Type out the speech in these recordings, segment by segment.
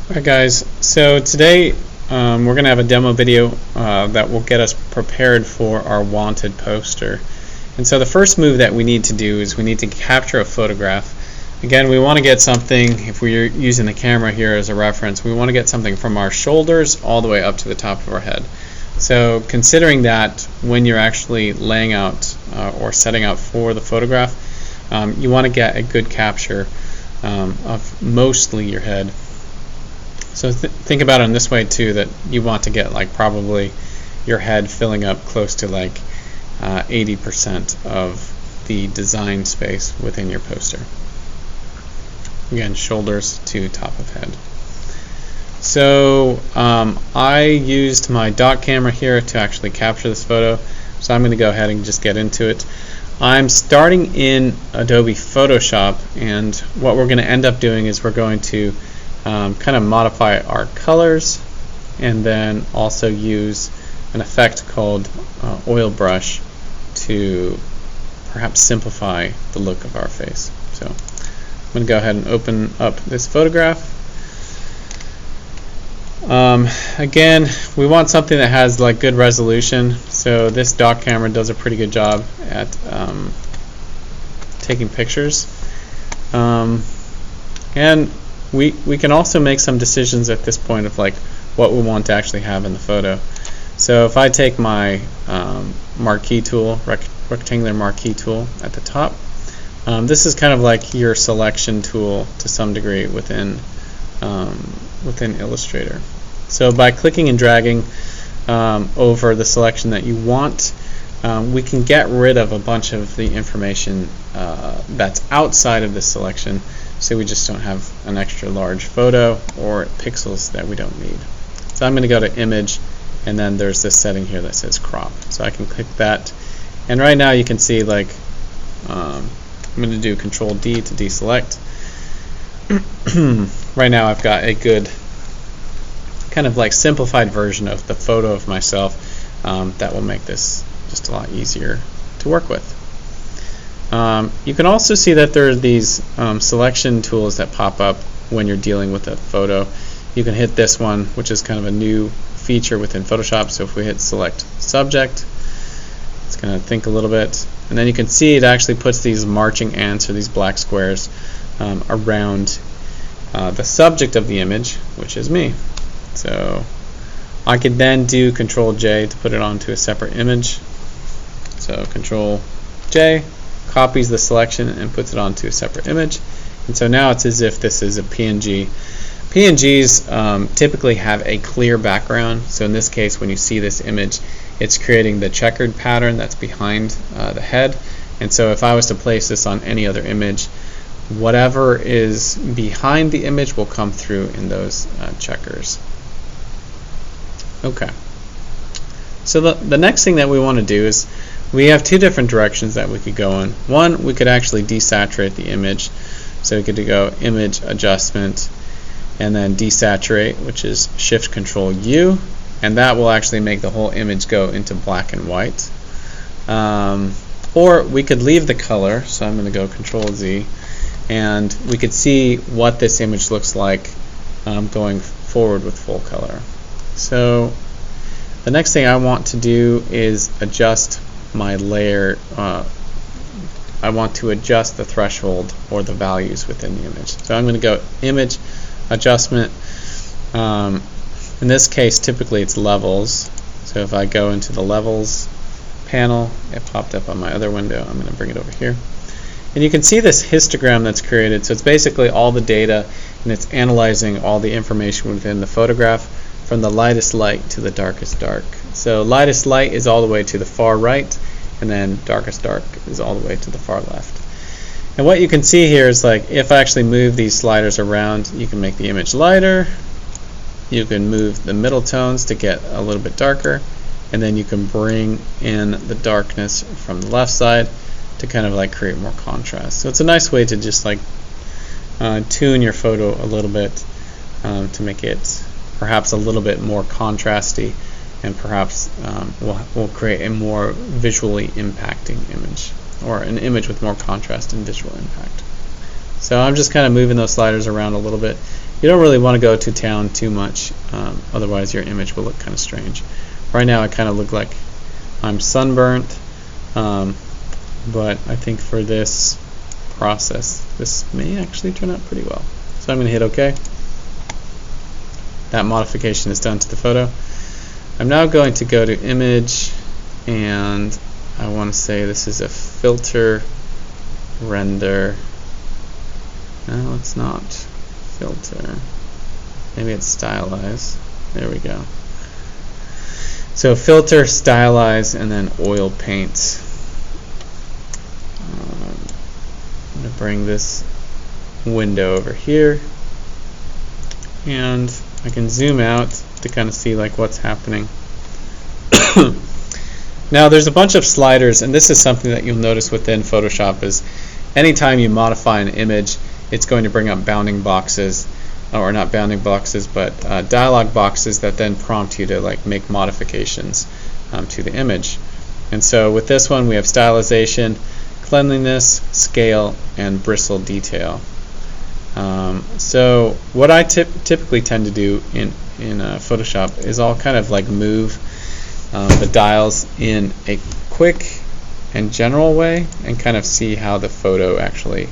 Alright guys, so today we're going to have a demo video that will get us prepared for our wanted poster. And so the first move that we need to do is we need to capture a photograph. Again, we want to get something, if we're using the camera here as a reference, we want to get something from our shoulders all the way up to the top of our head. So considering that when you're actually laying out or setting out for the photograph, you want to get a good capture of mostly your head. So think about it in this way too, that you want to get like probably your head filling up close to like 80% of the design space within your poster. Again, shoulders to top of head. So I used my dock camera here to actually capture this photo, so I'm going to go ahead and just get into it. I'm starting in Adobe Photoshop, and what we're going to end up doing is we're going to kind of modify our colors and then also use an effect called oil brush to perhaps simplify the look of our face. So I'm going to go ahead and open up this photograph. Again, we want something that has like good resolution, so this dock camera does a pretty good job at taking pictures. And we can also make some decisions at this point of like what we want to actually have in the photo. So if I take my marquee tool, rectangular marquee tool at the top, this is kind of like your selection tool to some degree within Illustrator. So by clicking and dragging over the selection that you want, we can get rid of a bunch of the information that's outside of this selection, so we just don't have an extra large photo or pixels that we don't need. So I'm going to go to image, and then there's this setting here that says crop. So I can click that, and right now you can see like I'm going to do Control D to deselect. Right now I've got a good kind of like simplified version of the photo of myself that will make this just a lot easier to work with. You can also see that there are these selection tools that pop up when you're dealing with a photo. You can hit this one, which is kind of a new feature within Photoshop. So if we hit select subject, it's going to think a little bit, and then you can see it actually puts these marching ants or these black squares around the subject of the image, which is me. So I could then do Control J to put it onto a separate image. So Control J copies the selection and puts it onto a separate image, and so now it's as if this is a PNG. PNGs typically have a clear background, so in this case when you see this image, it's creating the checkered pattern that's behind the head, and so if I was to place this on any other image, whatever is behind the image will come through in those checkers. Okay, so the next thing that we want to do is we have two different directions that we could go in. One, we could actually desaturate the image, so we could go image adjustment and then desaturate, which is Shift Control U, and that will actually make the whole image go into black and white. Or we could leave the color, so I'm going to go Control Z, and we could see what this image looks like going forward with full color. So the next thing I want to do is adjust my layer. I want to adjust the threshold or the values within the image. So I'm going to go image adjustment. In this case typically it's levels, so if I go into the levels panel, it popped up on my other window. I'm going to bring it over here, and you can see this histogram that's created. So it's basically all the data, and it's analyzing all the information within the photograph from the lightest light to the darkest dark. So lightest light is all the way to the far right, and then darkest dark is all the way to the far left. And what you can see here is like if I actually move these sliders around, you can make the image lighter, you can move the middle tones to get a little bit darker, and then you can bring in the darkness from the left side to kind of like create more contrast. So it's a nice way to just like tune your photo a little bit to make it perhaps a little bit more contrasty, and perhaps we'll create a more visually impacting image, or an image with more contrast and visual impact. So I'm just kind of moving those sliders around a little bit. You don't really want to go to town too much, otherwise your image will look kind of strange. Right now I kind of look like I'm sunburnt, but I think for this process this may actually turn out pretty well. So I'm going to hit OK. That modification is done to the photo. I'm now going to go to image, and I want to say this is a filter render. No, it's not filter. Maybe it's stylize. There we go. So filter, stylize, and then oil paint. I'm going to bring this window over here, and I can zoom out to kind of see like what's happening. Now there's a bunch of sliders, and this is something that you'll notice within Photoshop is anytime you modify an image, it's going to bring up bounding boxes, or not bounding boxes, but dialog boxes that then prompt you to like make modifications to the image. And so with this one we have stylization, cleanliness, scale, and bristle detail. So what I typically tend to do in Photoshop is I'll kind of like move the dials in a quick and general way and kind of see how the photo actually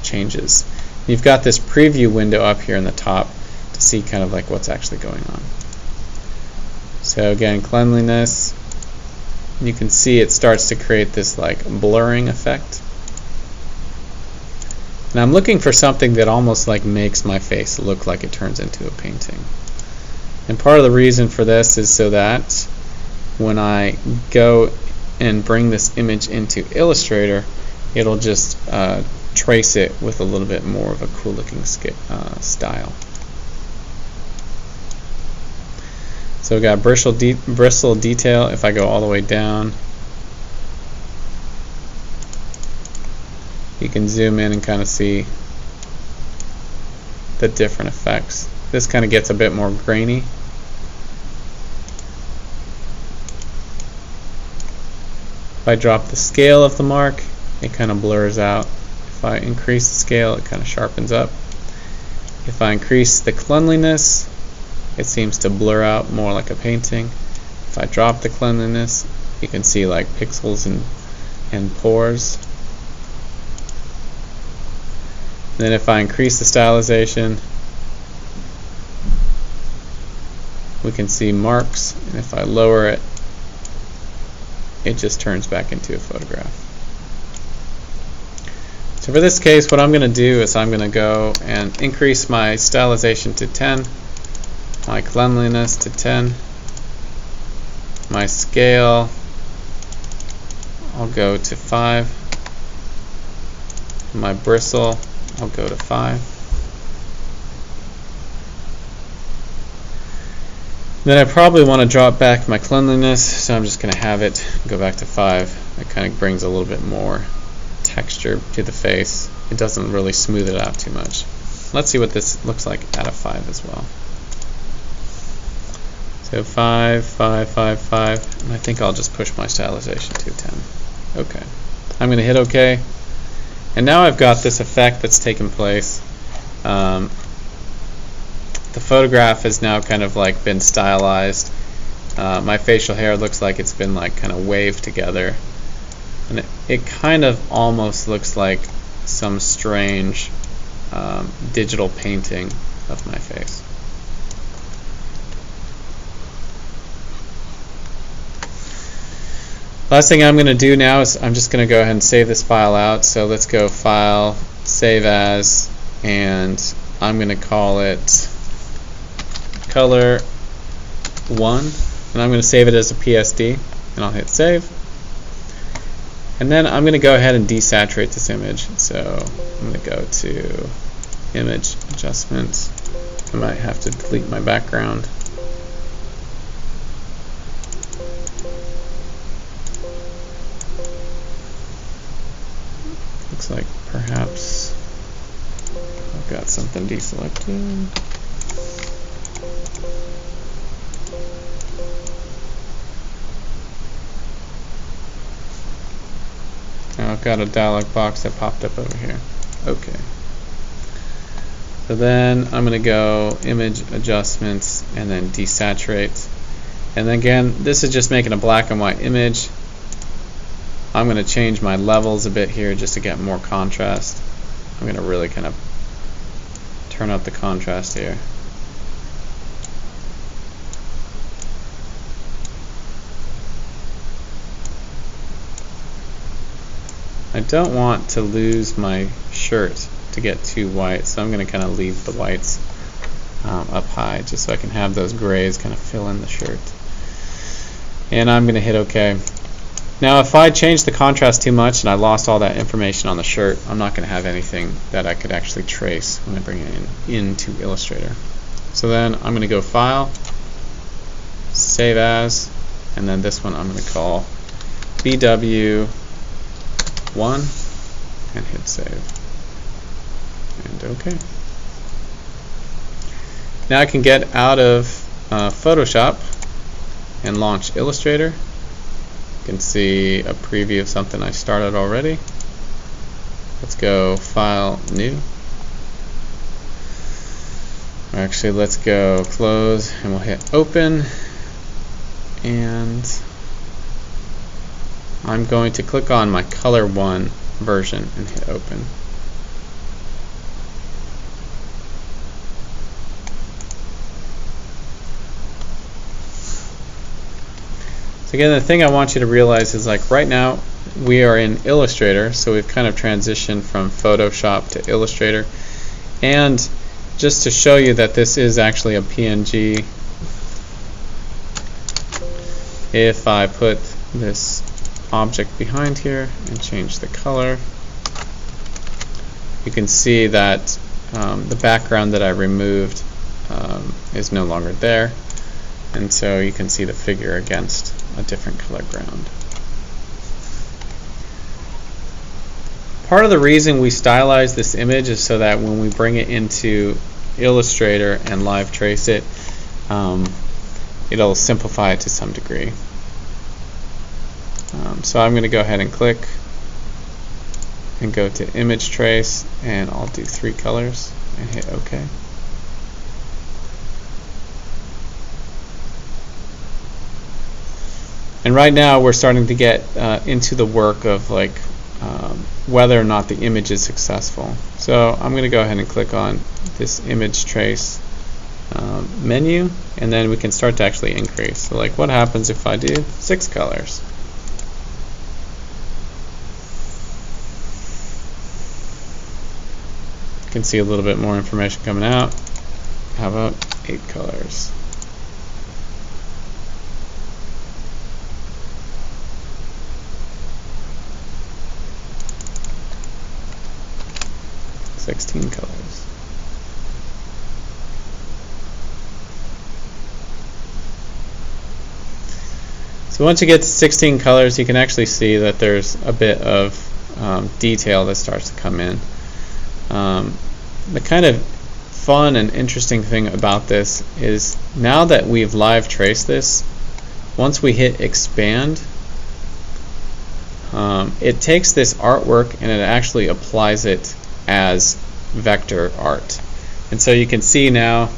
changes. You've got this preview window up here in the top to see kind of like what's actually going on. So again, cleanliness, you can see it starts to create this like blurring effect. And I'm looking for something that almost like makes my face look like it turns into a painting. And part of the reason for this is so that when I go and bring this image into Illustrator, it'll just trace it with a little bit more of a cool looking style. So we've got bristle detail. If I go all the way down, you can zoom in and kind of see the different effects. This kind of gets a bit more grainy. If I drop the scale of the mark, it kind of blurs out. If I increase the scale, it kind of sharpens up. If I increase the cleanliness, it seems to blur out more like a painting. If I drop the cleanliness, you can see like pixels and pores. Then if I increase the stylization, we can see marks, and if I lower it, it just turns back into a photograph. So for this case, what I'm going to do is I'm going to go and increase my stylization to 10, my cleanliness to 10, my scale I'll go to 5, my bristle I'll go to 5. Then I probably want to drop back my cleanliness, so I'm just going to have it go back to 5. It kind of brings a little bit more texture to the face. It doesn't really smooth it out too much. Let's see what this looks like out of 5 as well. So 5, 5, 5, 5, and I think I'll just push my stylization to 10. Okay. I'm going to hit OK. And now I've got this effect that's taken place. The photograph has now kind of like been stylized. My facial hair looks like it's been like kind of waved together. And it kind of almost looks like some strange digital painting of my face. Last thing I'm going to do now is I'm just going to go ahead and save this file out. So let's go File, Save As, and I'm going to call it Color 1, and I'm going to save it as a PSD, and I'll hit Save. And then I'm going to go ahead and desaturate this image. So I'm going to go to Image Adjustment. I might have to delete my background. Looks like perhaps I've got something deselected. Now I've got a dialog box that popped up over here. Okay. So then I'm going to go image adjustments and then desaturate. And then again, this is just making a black and white image. I'm going to change my levels a bit here just to get more contrast. I'm going to really kind of turn up the contrast here. I don't want to lose my shirt to get too white, so I'm going to kind of leave the whites up high just so I can have those grays kind of fill in the shirt. And I'm going to hit OK. Now if I change the contrast too much and I lost all that information on the shirt, I'm not going to have anything that I could actually trace when I bring it into Illustrator. So then I'm going to go File, Save As, and then this one I'm going to call BW1 and hit Save. And OK. Now I can get out of Photoshop and launch Illustrator. You can see a preview of something I started already. Let's go File, New. Or actually, let's go Close, and we'll hit Open. And I'm going to click on my Color 1 version and hit Open. So again, the thing I want you to realize is, like, right now we are in Illustrator, so we've kind of transitioned from Photoshop to Illustrator. And just to show you that this is actually a PNG, if I put this object behind here and change the color, you can see that the background that I removed is no longer there. And so you can see the figure against a different color ground. Part of the reason we stylize this image is so that when we bring it into Illustrator and live trace it, it'll simplify it to some degree. So I'm going to go ahead and click and go to Image Trace, and I'll do 3 colors and hit OK. And right now we're starting to get into the work of, like, whether or not the image is successful. So I'm going to go ahead and click on this Image Trace menu, and then we can start to actually increase. So, like, what happens if I do 6 colors? You can see a little bit more information coming out. How about 8 colors? $16 colors. So once you get to 16 colors, you can actually see that there's a bit of detail that starts to come in. The kind of fun and interesting thing about this is, now that we've live traced this, once we hit expand, it takes this artwork and it actually applies it as vector art. And so you can see now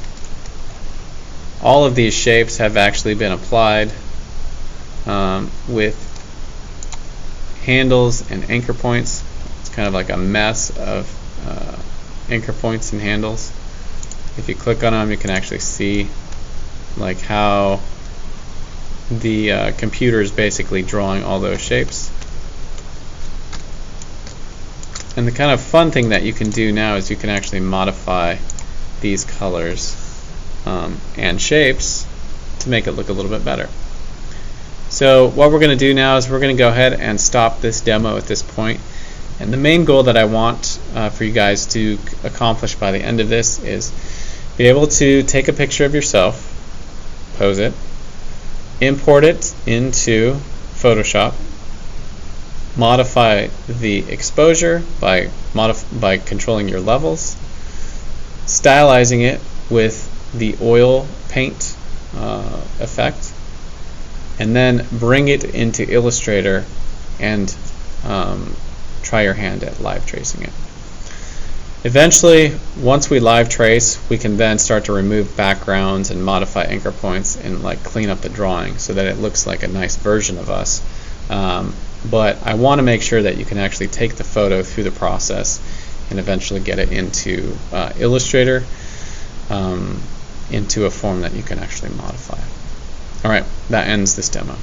all of these shapes have actually been applied with handles and anchor points. It's kind of like a mess of anchor points and handles. If you click on them, you can actually see, like, how the computer is basically drawing all those shapes. And the kind of fun thing that you can do now is you can actually modify these colors and shapes to make it look a little bit better. So what we're going to do now is we're going to go ahead and stop this demo at this point. And the main goal that I want for you guys to accomplish by the end of this is be able to take a picture of yourself, pose it, import it into Photoshop, modify the exposure by controlling your levels, stylizing it with the oil paint effect, and then bring it into Illustrator and try your hand at live tracing it. Eventually, once we live trace, we can then start to remove backgrounds and modify anchor points and like clean up the drawing so that it looks like a nice version of us. But I want to make sure that you can actually take the photo through the process and eventually get it into Illustrator into a form that you can actually modify. Alright, that ends this demo.